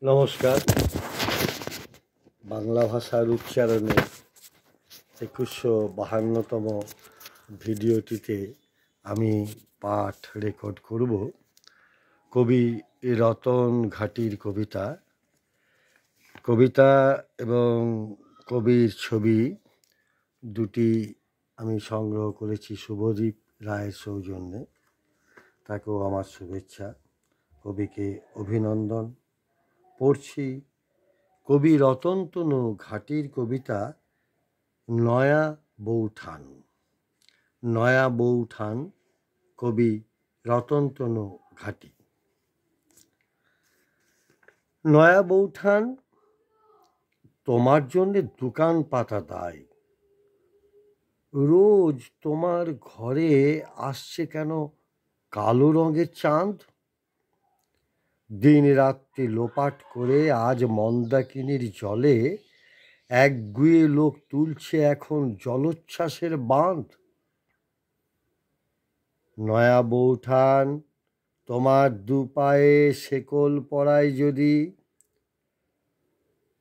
নমস্কার। বাংলা ভাষার উচ্চারণে 2152তম ভিডিওটিতে আমি পাঠ রেকর্ড করব কবি রতন ঘাটির কবিতা এবং কবির ছবি দুটি আমি সংগ্রহ করেছি শুভদীপ রায়ের সৌজন্যে। তাকেও আমার শুভেচ্ছা, কবিকে অভিনন্দন। পড়ছি কবি রতনতনু ঘাটির কবিতা নয়া বৌঠান। নয়া বৌঠান, কবি রতনতনু ঘাটি। নয়া বৌঠান, তোমার জন্যে দোকান পাতা দায়। রোজ তোমার ঘরে আসছে কেন কালো রঙের চাঁদ? দিন রাত্রি লোপাট করে আজ মন্দাকিনীর জলে একগুয়ে লোক তুলছে এখন জলোচ্ছ্বাসের বাঁধ। নয়া বৌঠান, তোমার দুপায়ে শেকল পরায় যদি,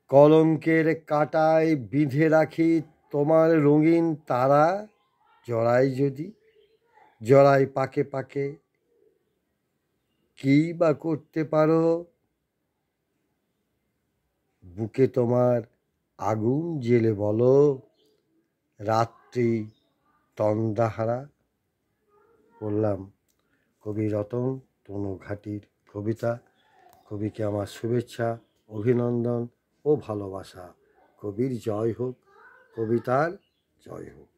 কলঙ্কের কাঁটায় বিঁধে রাখি তোমার রঙিন তারা জড়াই যদি, জড়াই পাকে পাকে কী বা করতে পারো? বুকে তোমার আগুন জেলে বলো, রাত্রি তন্দ্রাহারা। বললাম কবি রতনতনু ঘাটির কবিতা। কবিকে আমার শুভেচ্ছা, অভিনন্দন ও ভালোবাসা। কবির জয় হোক, কবিতার জয় হোক।